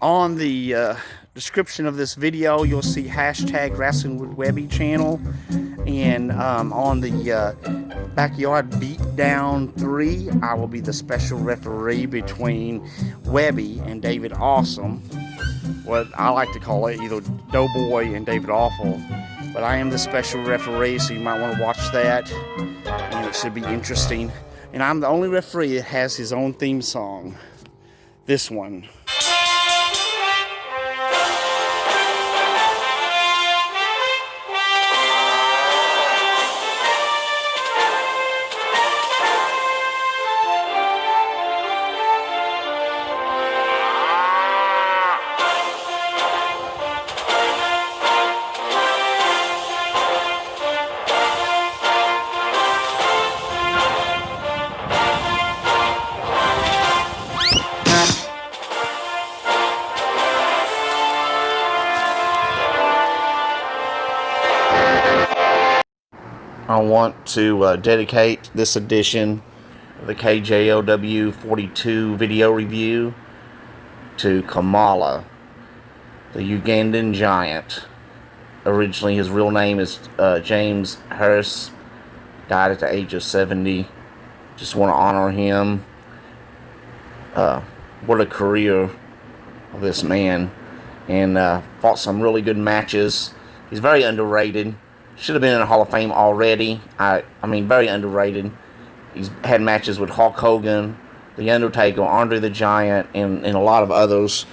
On the description of this video, you'll see hashtag Wrestling with Webby channel, and on the Backyard Beatdown 3, I will be the special referee between Webby and David Awesome. What I like to call it, either Doughboy and David Awful. But I am the special referee, so you might want to watch that, and it should be interesting. And I'm the only referee that has his own theme song. This one. I want to dedicate this edition of the KJLW-42 video review to Kamala, the Ugandan giant. Originally, his real name is James Harris. Died at the age of 70. Just want to honor him. What a career of this man. And fought some really good matches. He's very underrated. Should have been in the Hall of Fame already. I mean, very underrated. He's had matches with Hulk Hogan, The Undertaker, Andre the Giant, and a lot of others.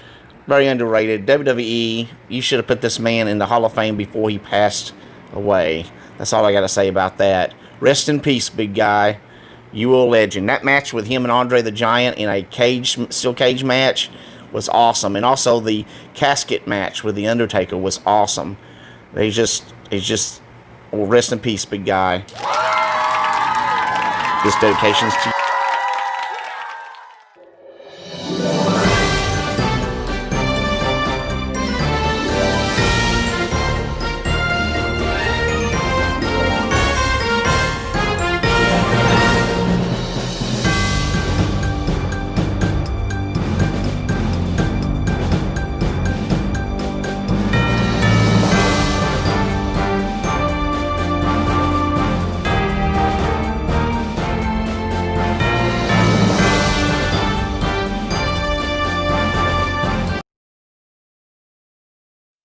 Very underrated. WWE, you should have put this man in the Hall of Fame before he passed away. That's all I got to say about that. Rest in peace, big guy. You were a legend. That match with him and Andre the Giant in a steel cage match was awesome. And also the casket match with The Undertaker was awesome. It's just... Well, rest in peace, big guy. This dedication's to you.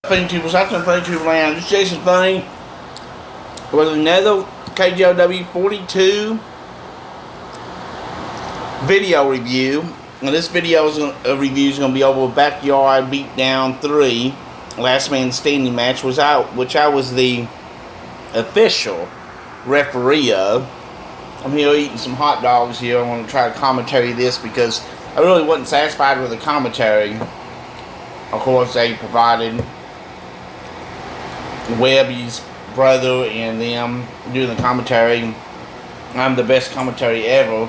Funny Tubers, that's Funny Tuber Land. This is Jason Funny with another KJLW-42 video review. Now, this video review is going to be over Backyard Beatdown 3, Last Man Standing match, which I was the official referee of. I'm here eating some hot dogs here. I want to try to commentary this because I really wasn't satisfied with the commentary. Of course, they provided Webby's brother and them doing the commentary. I'm the best commentary ever,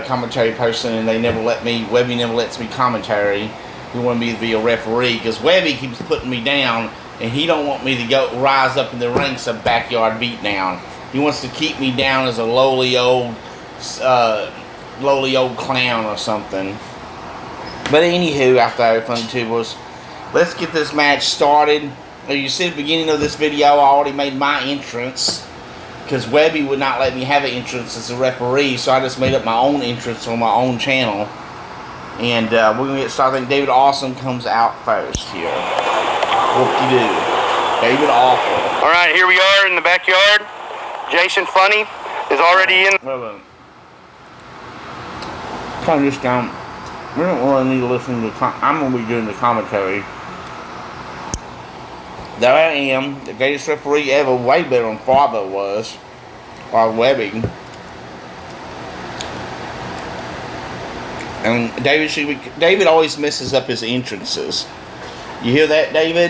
commentary person, and Webby never lets me commentary. He wanted me to be a referee because Webby keeps putting me down, and he don't want me to rise up in the ranks of Backyard Beatdown. He wants to keep me down as a lowly old clown or something. But anywho, out there, Funny Tubers, let's get this match started. You see at the beginning of this video, I already made my entrance because Webby would not let me have an entrance as a referee, so I just made up my own entrance on my own channel. And we're going to get started. I think David Awesome comes out first here. Whoop-de-doo. David Awful. Alright, here we are in the backyard. Jason Funny is already in. Well, turn this down. We don't really need to listen to I'm going to be doing the commentary. There I am, the greatest referee ever, way better than Father was, or Webby. And David always messes up his entrances. You hear that, David?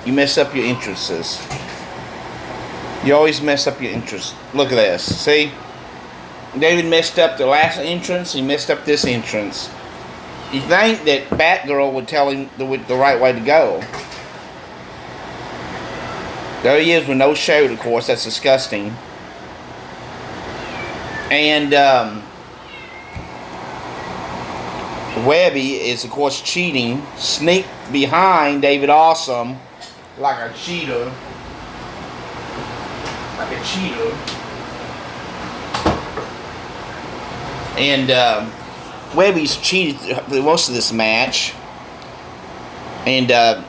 You mess up your entrances. You always mess up your entrance. Look at this, see? David messed up the last entrance, he messed up this entrance. You think that Batgirl would tell him the right way to go. There he is with no shirt, of course. That's disgusting. And Webby is, of course, cheating. Sneaked behind David Awesome like a cheater. Like a cheater. And Webby's cheated for most of this match. And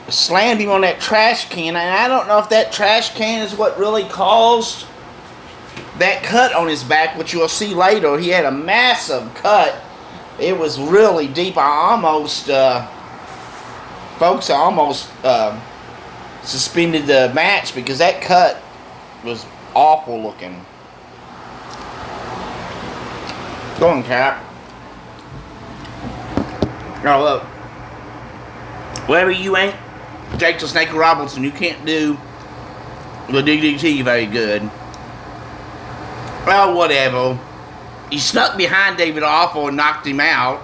slammed him on that trash can. And I don't know if that trash can is what really caused that cut on his back, which you'll see later. He had a massive cut. It was really deep. I almost, folks, I almost suspended the match because that cut was awful looking. Go on, Cap. Now look, whatever you ain't Jake the Snake Robinson, you can't do the DDT very good. Well, whatever. He snuck behind David Awful and knocked him out.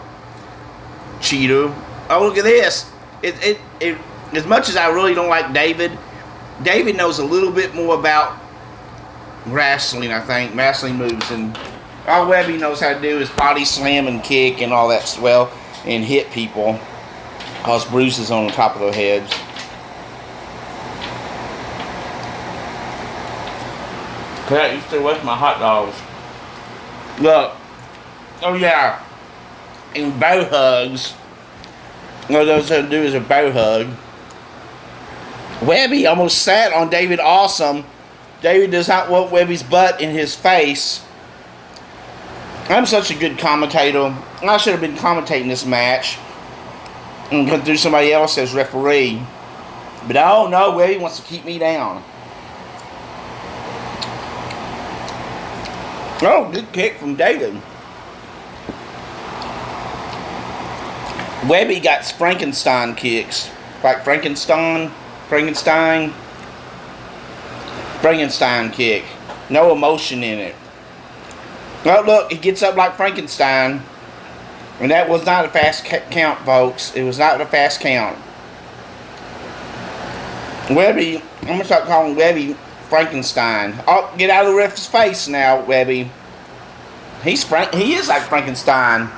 Cheater. Oh, look at this. As much as I really don't like David, David knows a little bit more about wrestling, I think. Wrestling moves. And all Webby knows how to do is body slam and kick and all that swell and hit people. Cause bruises on the top of their heads. That used to waste my hot dogs. Look. Oh yeah. And bow hugs. All those to do is a bow hug. Webby almost sat on David Awesome. David does not want Webby's butt in his face. I'm such a good commentator. I should have been commentating this match. And go through somebody else as referee. But oh no, Webby wants to keep me down. Oh, good kick from David. Webby got Frankenstein kicks. Like Frankenstein kick. No emotion in it. Oh, look, he gets up like Frankenstein. And that was not a fast count, folks. It was not a fast count. Webby, I'm going to start calling Webby Frankenstein. Oh, get out of the ref's face now, Webby. He is like Frankenstein.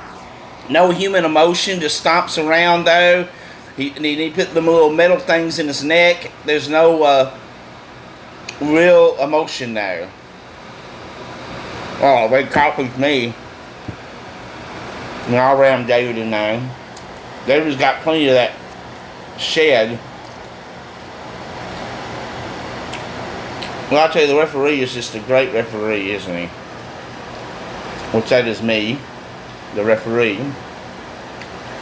No human emotion, just stomps around though. He put the little metal things in his neck. There's no real emotion there. Oh, they copied me. And I'll ram David in there. David's got plenty of that shed. Well, I'll tell you, the referee is just a great referee, isn't he? Which that is me, the referee.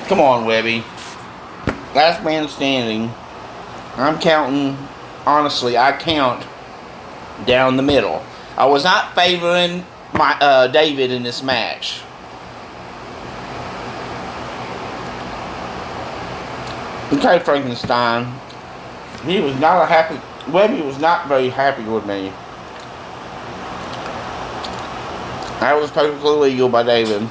Come on, Webby. Last man standing. I'm counting, honestly, I count down the middle. I was not favoring my David in this match. Okay, Frankenstein. He was not a happy... Webby was not very happy with me. That was perfectly legal by David.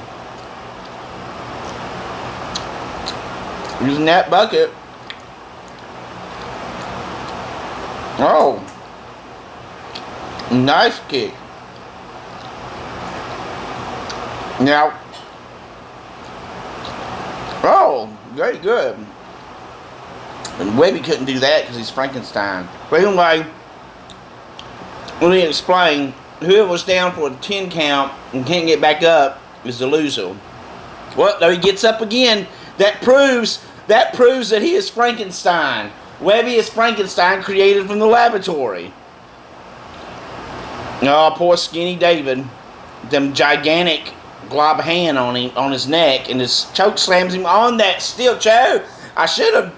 Using that bucket. Oh. Nice kick. Now. Oh, very good. And Webby couldn't do that because he's Frankenstein. But anyway, let me explain. Whoever was down for a 10 count and can't get back up is the loser. Well, there he gets up again. That proves that he is Frankenstein. Webby is Frankenstein created from the laboratory. Oh, poor skinny David. Them gigantic glob hand on him, on his neck, and his choke slams him on that steel chair. I should have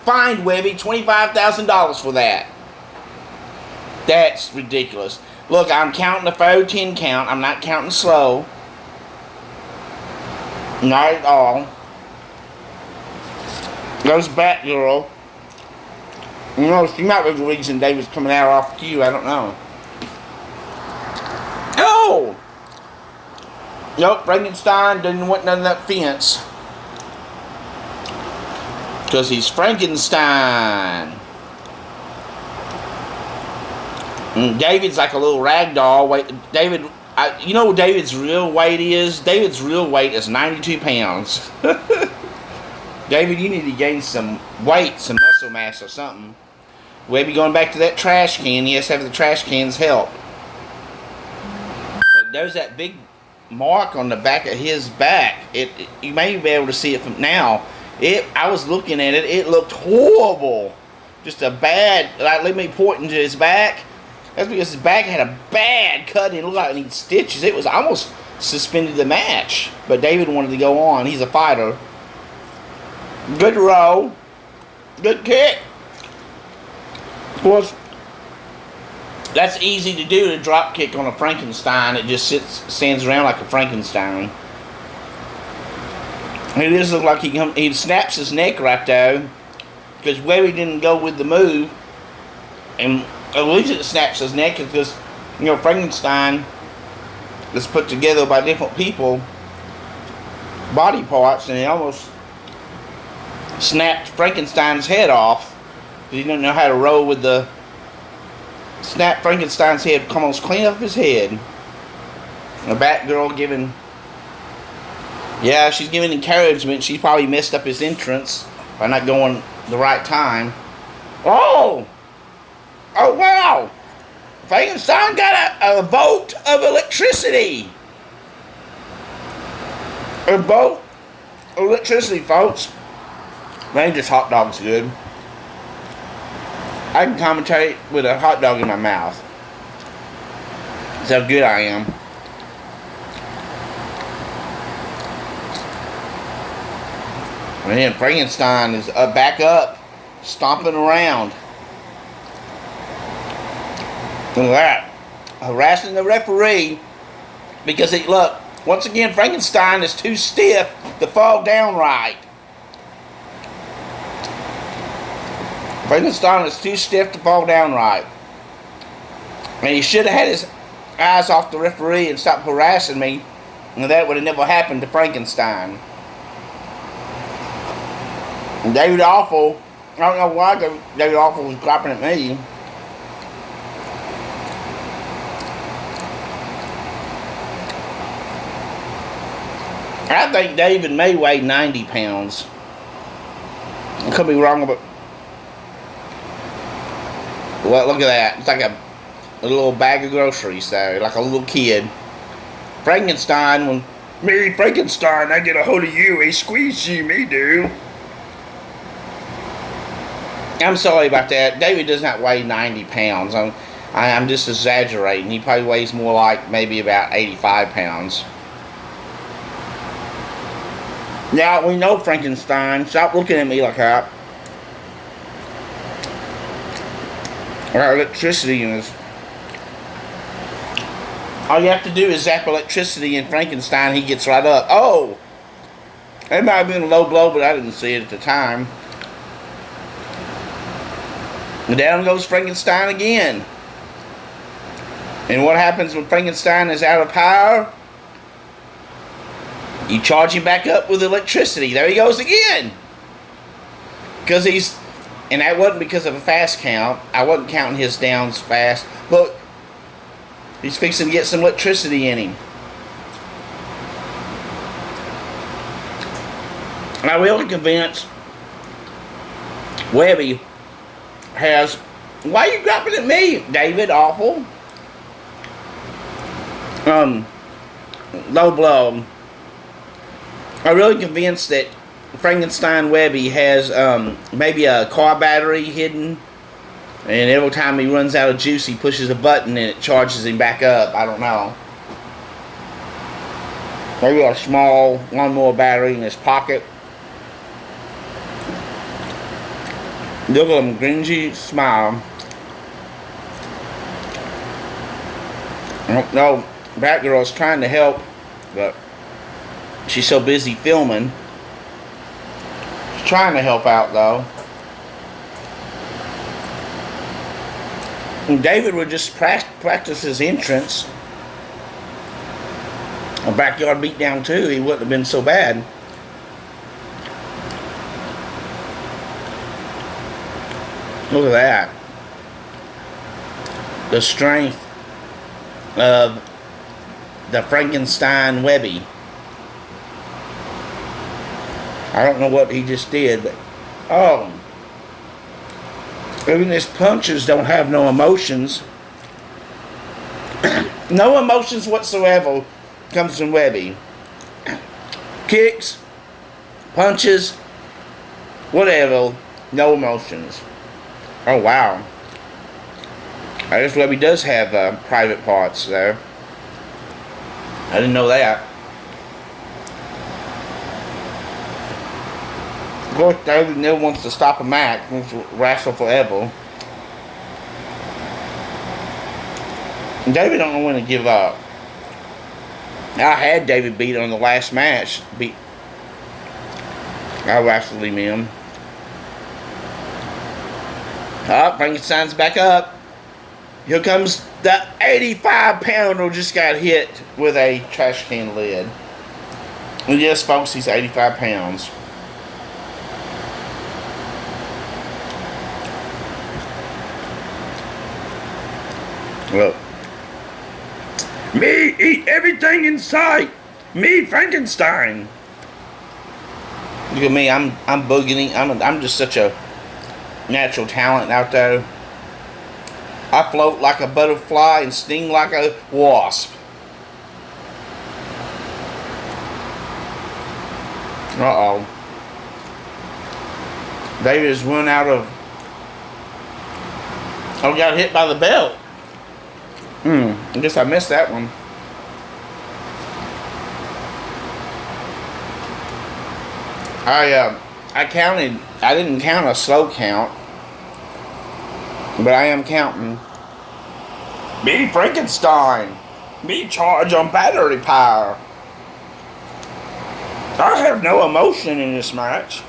fined Webby $25,000 for that. That's ridiculous. Look, I'm counting the 4-10 count. I'm not counting slow. Not at all. Goes back, girl. You know, she might be the reason David's coming out off cue. I don't know. Oh! Nope, Frankenstein didn't want none of that fence. Because he's Frankenstein. And David's like a little rag doll. David You know what David's real weight is? David's real weight is 92 pounds. David, you need to gain some weight, some muscle mass or something. Maybe going back to that trash can. Yes, having the trash cans help. But there's that big mark on the back of his back. You may be able to see it from now. I was looking at it. It looked horrible. Just a bad. Like, let me point into his back. That's because his back had a bad cut. It looked like it needed stitches. It was almost suspended the match. But David wanted to go on. He's a fighter. Good roll. Good kick. Of course, that's easy to do, to drop kick on a Frankenstein. It just stands around like a Frankenstein. It does look like he snaps his neck right there, because Webby didn't go with the move. And the reason it snaps his neck is because, you know, Frankenstein is put together by different people, body parts, and it almost snapped Frankenstein's head off. He didn't know how to roll with the snap. Frankenstein's head almost clean off his head. And the Batgirl giving, yeah, she's giving encouragement. She probably messed up his entrance by not going the right time. Oh wow! Frankenstein got a bolt of electricity. A bolt of electricity, folks. Man, this hot dog's good. I can commentate with a hot dog in my mouth. That's how good I am. And then Frankenstein is back up, stomping around. Look at that. Harassing the referee because look, once again, Frankenstein is too stiff to fall down right. Frankenstein is too stiff to fall down right. And he should have had his eyes off the referee and stopped harassing me, and that would have never happened to Frankenstein. And David Awful, I don't know why David Awful was clapping at me. I think David may weigh 90 pounds. I could be wrong, but well, look at that. It's like a little bag of groceries there, like a little kid. Frankenstein, when me, Frankenstein, I get a hold of you, he squeeze you, me do. I'm sorry about that. David does not weigh 90 pounds. I'm just exaggerating. He probably weighs more like maybe about 85 pounds. Now, we know Frankenstein. Stop looking at me like that. Electricity in his. All you have to do is zap electricity in Frankenstein, he gets right up. Oh! It might have been a low blow, but I didn't see it at the time. And down goes Frankenstein again. And what happens when Frankenstein is out of power? You charge him back up with electricity. There he goes again. Because he's... And that wasn't because of a fast count. I wasn't counting his downs fast. Look. He's fixing to get some electricity in him. And I'm really convinced Webby has... Why are you dropping at me, David? Awful. Low blow. I'm really convinced that Frankenstein Webby has maybe a car battery hidden, and every time he runs out of juice he pushes a button and it charges him back up. I don't know. Maybe a small lawnmower battery in his pocket. Look at him, gringy smile. No, Batgirl's trying to help, but she's so busy filming. She's trying to help out, though. And David would just practice his entrance. A backyard beatdown, too. He wouldn't have been so bad. Look at that. The strength of the Frankenstein Webby. I don't know what he just did, but even his punches don't have no emotions. No emotions whatsoever comes from Webby. Kicks, punches, whatever, no emotions. Oh wow. I guess Webby does have private parts though. I didn't know that. Of course, David never wants to stop a match. He wants to wrestle forever. And David don't know when to give up. I had David beat on the last match. I wrestled him in. Frankenstein's back up. Here comes the 85-pounder who just got hit with a trash can lid. And yes, folks, he's 85 pounds. Look. Me eat everything in sight. Me Frankenstein. Look at me. I'm boogieing. I'm just such a natural talent out there. I float like a butterfly and sting like a wasp. Uh-oh. David has run out of... Oh, got hit by the belt. I guess I missed that one. I counted. I didn't count a slow count, but I am counting. Me Frankenstein. Me charge on battery power. I have no emotion in this match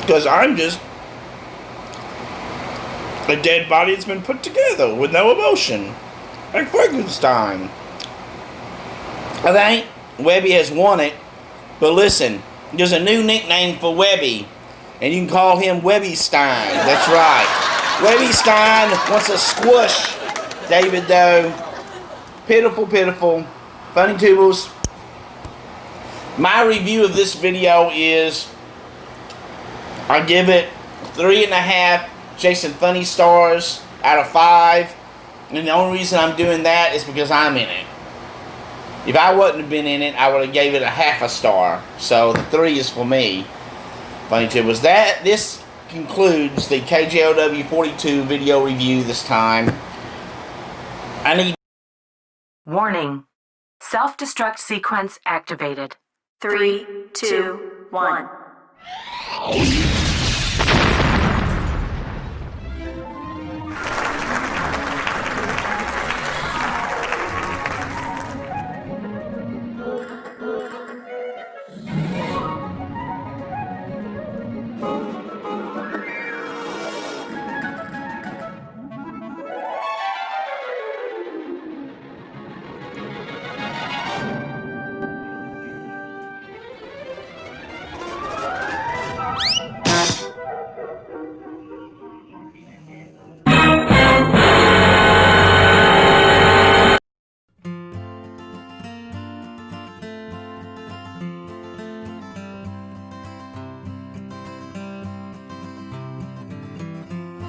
because I'm just a dead body that's been put together with no emotion. Like Frankenstein. I think Webby has won it. But listen, there's a new nickname for Webby. And you can call him Webby Stein. That's right. Webby Stein wants to squish David though. Pitiful, pitiful. Funny Tubers. My review of this video is, I give it 3.5 Jason Funny stars out of 5, and the only reason I'm doing that is because I'm in it. If I wouldn't have been in it, I would have gave it a 0.5 star. So the 3 is for me. Funny Tubers. This concludes the KJLW-42 video review this time. Warning. Self-destruct sequence activated. 3, 2, 1.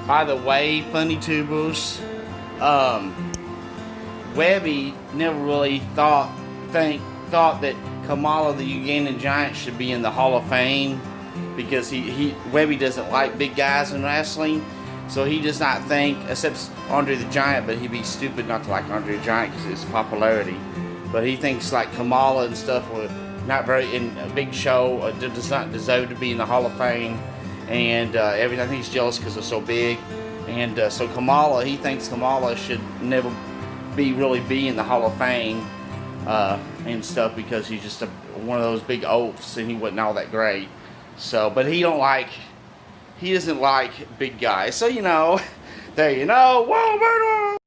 By the way, Funny Tubers, Webby never really thought that Kamala the Ugandan Giant should be in the Hall of Fame because Webby doesn't like big guys in wrestling, so he does not think, except Andre the Giant, but he'd be stupid not to like Andre the Giant because of his popularity. But he thinks like Kamala and stuff were not very in a big show, does not deserve to be in the Hall of Fame. And everything, I think he's jealous because they're so big. And so Kamala, he thinks Kamala should never be in the Hall of Fame and stuff because he's just one of those big oafs and he wasn't all that great. So, but he doesn't like big guys. So, there you know, whoa, murder!